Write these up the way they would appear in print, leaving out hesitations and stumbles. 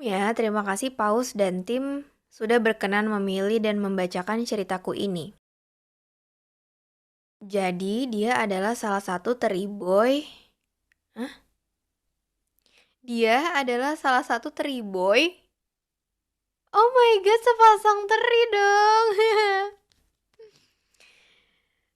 Ya, terima kasih Paus dan tim sudah berkenan memilih dan membacakan ceritaku ini. Jadi, dia adalah salah satu teri boy. Hah? Dia adalah salah satu teri boy. Oh my god, sepasang teri dong.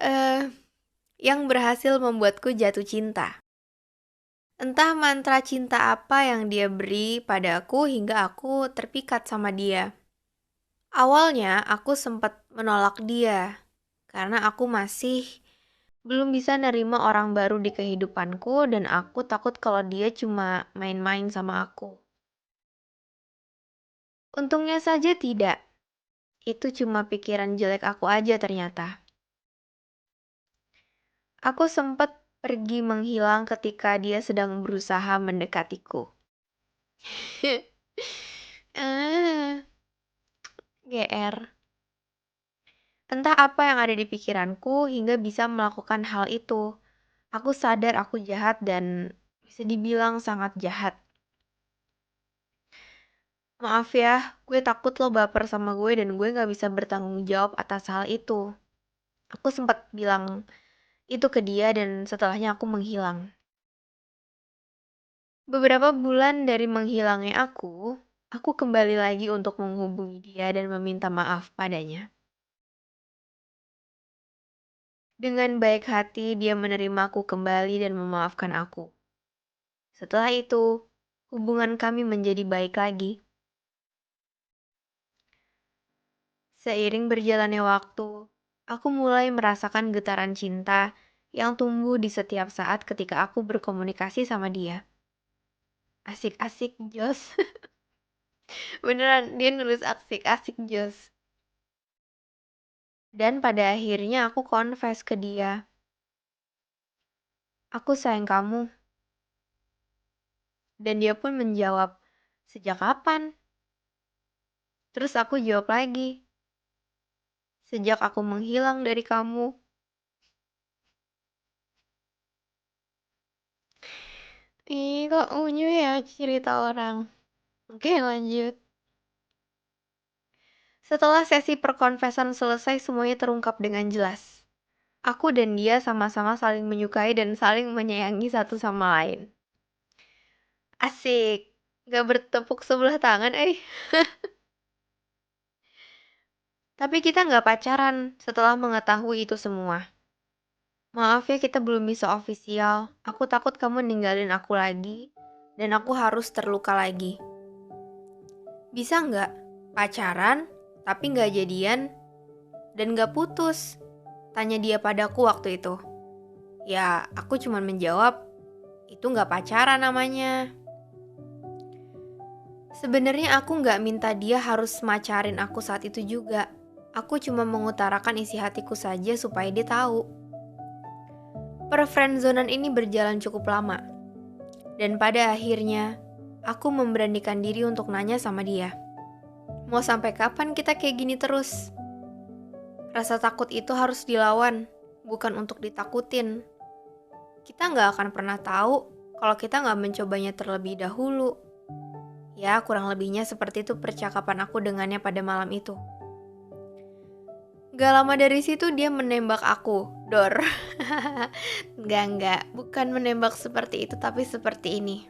Eh, yang berhasil membuatku jatuh cinta. Entah mantra cinta apa yang dia beri padaku hingga aku terpikat sama dia. Awalnya aku sempat menolak dia karena aku masih belum bisa nerima orang baru di kehidupanku dan aku takut kalau dia cuma main-main sama aku. Untungnya saja tidak. Itu cuma pikiran jelek aku aja ternyata. Aku sempat pergi menghilang ketika dia sedang berusaha mendekatiku. Ah, GR. Entah apa yang ada di pikiranku hingga bisa melakukan hal itu. Aku sadar aku jahat dan bisa dibilang sangat jahat. Maaf ya, gue takut lo baper sama gue dan gue gak bisa bertanggung jawab atas hal itu. Aku sempat bilang itu ke dia dan setelahnya aku menghilang. Beberapa bulan dari menghilangnya aku kembali lagi untuk menghubungi dia dan meminta maaf padanya. Dengan baik hati, dia menerimaku kembali dan memaafkan aku. Setelah itu, hubungan kami menjadi baik lagi. Seiring berjalannya waktu, aku mulai merasakan getaran cinta yang tumbuh di setiap saat ketika aku berkomunikasi sama dia. Asik-asik Jos. Beneran, dia nulis asik-asik Jos. Dan pada akhirnya aku confess ke dia. Aku sayang kamu. Dan dia pun menjawab, sejak kapan? Terus aku jawab lagi, sejak aku menghilang dari kamu. Ih, kok unyu ya cerita orang. Oke, lanjut. Setelah sesi perkonfesan selesai, semuanya terungkap dengan jelas. Aku dan dia sama-sama saling menyukai dan saling menyayangi satu sama lain. Asik. Gak bertepuk sebelah tangan, eh. Tapi kita gak pacaran setelah mengetahui itu semua. Maaf ya kita belum bisa ofisial. Aku takut kamu ninggalin aku lagi. Dan aku harus terluka lagi. Bisa nggak pacaran, tapi nggak jadian, dan nggak putus? Tanya dia padaku waktu itu. Ya, aku cuma menjawab, itu nggak pacaran namanya. Sebenarnya aku nggak minta dia harus macarin aku saat itu juga. Aku cuma mengutarakan isi hatiku saja supaya dia tahu. Perfriendzonan ini berjalan cukup lama. Dan pada akhirnya, aku memberanikan diri untuk nanya sama dia. Mau sampai kapan kita kayak gini terus? Rasa takut itu harus dilawan, bukan untuk ditakutin. Kita nggak akan pernah tahu kalau kita nggak mencobanya terlebih dahulu. Ya, kurang lebihnya seperti itu percakapan aku dengannya pada malam itu. Gak lama dari situ dia menembak aku, Dor. Enggak, bukan menembak seperti itu, tapi seperti ini.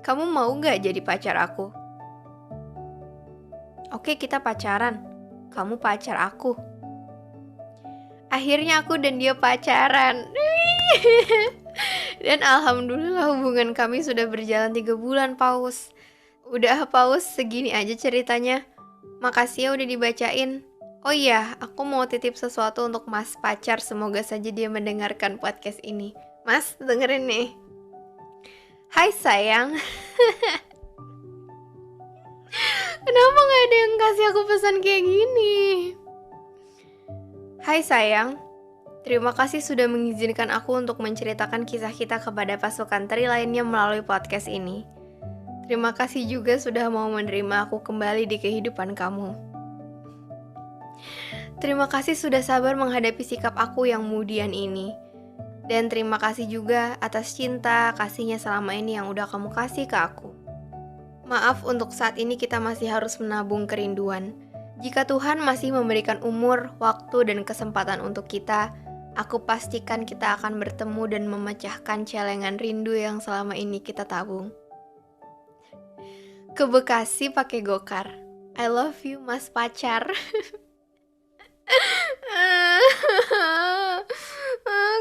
Kamu mau gak jadi pacar aku? Oke, kita pacaran. Kamu pacar aku. Akhirnya aku dan dia pacaran. Dan alhamdulillah hubungan kami sudah berjalan 3 bulan, Paus. Udah, Paus, segini aja ceritanya. Makasih ya udah dibacain. Oh iya, aku mau titip sesuatu untuk Mas pacar. Semoga saja dia mendengarkan podcast ini. Mas, dengerin nih. Hai sayang. Kenapa gak ada yang kasih aku pesan kayak gini? Hai sayang, terima kasih sudah mengizinkan aku untuk menceritakan kisah kita kepada pasukan teri lainnya melalui podcast ini. Terima kasih juga sudah mau menerima aku kembali di kehidupan kamu. Terima kasih sudah sabar menghadapi sikap aku yang mudian ini. Dan terima kasih juga atas cinta, kasihnya selama ini yang udah kamu kasih ke aku. Maaf untuk saat ini kita masih harus menabung kerinduan. Jika Tuhan masih memberikan umur, waktu, dan kesempatan untuk kita, aku pastikan kita akan bertemu dan memecahkan celengan rindu yang selama ini kita tabung. Ke Bekasi pakai gokar. I love you, Mas pacar.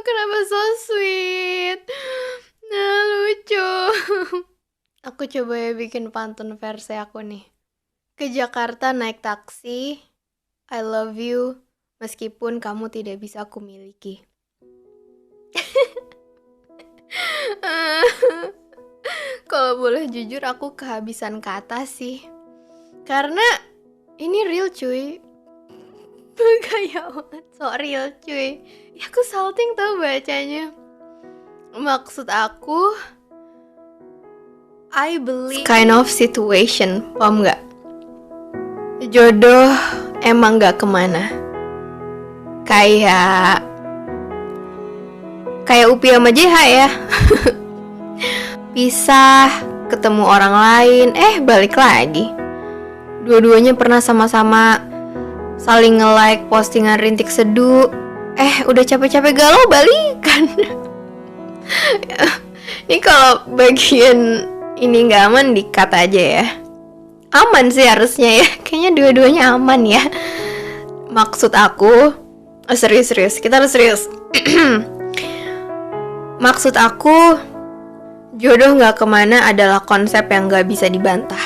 Kenapa so sweet? Nah, lucu. Aku coba ya bikin pantun versi aku nih. Ke Jakarta naik taksi, I love you, meskipun kamu tidak bisa aku miliki. Kalau boleh jujur aku kehabisan kata sih. Karena ini real cuy. Gaya banget, so real cuy. Ya aku salting tau bacanya. Maksud aku, I believe kind of situation, paham gak? Jodoh emang gak kemana. Kayak Upi sama JH ya. Pisah, ketemu orang lain, balik lagi. Dua-duanya pernah sama-sama saling nge-like postingan rintik seduh. Udah capek-capek galau balikan. Ini kalau bagian ini gak aman di-cut aja ya. Aman sih harusnya ya. Kayaknya dua-duanya aman ya. Maksud aku serius, kita harus serius. Maksud aku, jodoh gak kemana adalah konsep yang gak bisa dibantah.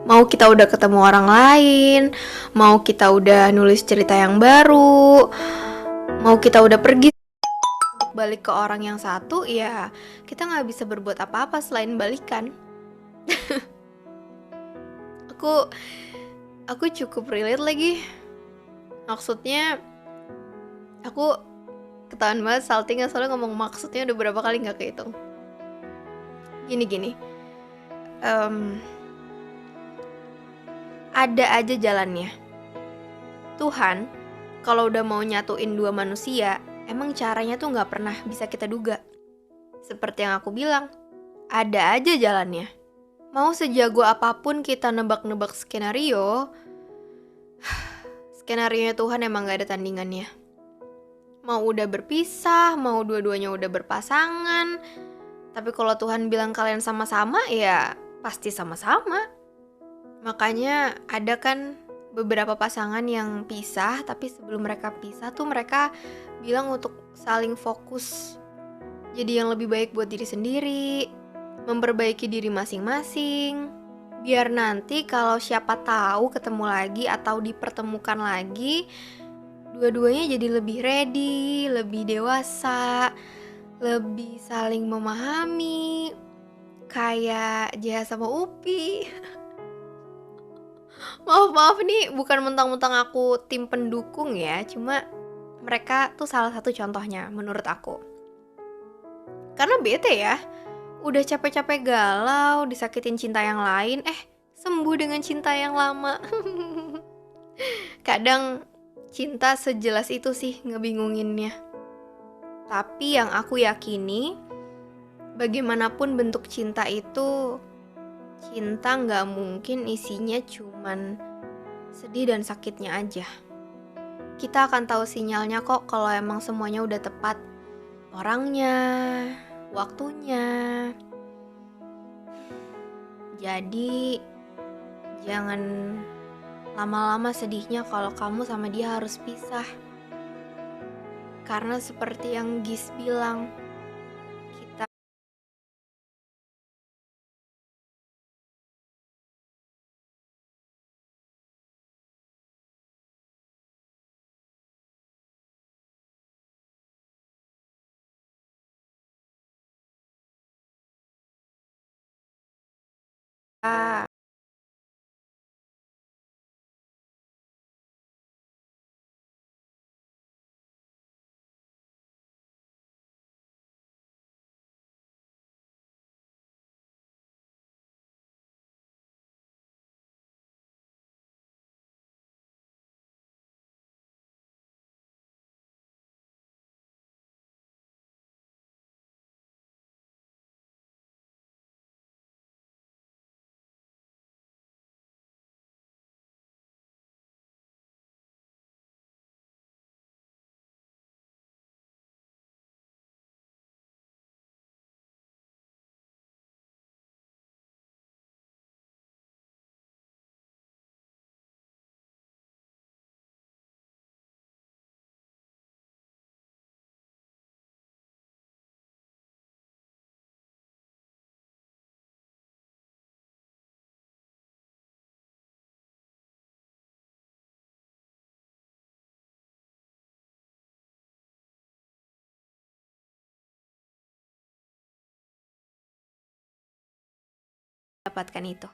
Mau kita udah ketemu orang lain, mau kita udah nulis cerita yang baru, mau kita udah pergi untuk balik ke orang yang satu, ya kita gak bisa berbuat apa-apa selain balikan. Aku cukup relate lagi. Maksudnya aku ketahuan banget saltingnya soalnya ngomong maksudnya udah berapa kali gak kehitung. Gini ada aja jalannya. Tuhan kalau udah mau nyatuin dua manusia, emang caranya tuh gak pernah bisa kita duga. Seperti yang aku bilang, ada aja jalannya. Mau sejago apapun kita nebak-nebak skenario Tuhan emang gak ada tandingannya. Mau udah berpisah, mau dua-duanya udah berpasangan, tapi kalau Tuhan bilang kalian sama-sama, ya pasti sama-sama. Makanya ada kan beberapa pasangan yang pisah, tapi sebelum mereka pisah tuh mereka bilang untuk saling fokus jadi yang lebih baik buat diri sendiri, memperbaiki diri masing-masing, biar nanti kalau siapa tahu ketemu lagi atau dipertemukan lagi, dua-duanya jadi lebih ready, lebih dewasa, lebih saling memahami, kayak JH sama Upi. Maaf nih, bukan mentang-mentang aku tim pendukung ya, cuma mereka tuh salah satu contohnya menurut aku. Karena bete ya, udah capek-capek galau, disakitin cinta yang lain, sembuh dengan cinta yang lama. Kadang cinta sejelas itu sih ngebingunginnya. Tapi yang aku yakini, bagaimanapun bentuk cinta itu, cinta gak mungkin isinya cuman sedih dan sakitnya aja. Kita akan tahu sinyalnya kok kalau emang semuanya udah tepat. Orangnya, waktunya. Jadi jangan lama-lama sedihnya kalau kamu sama dia harus pisah. Karena seperti yang Gis bilang, mendapatkan itu.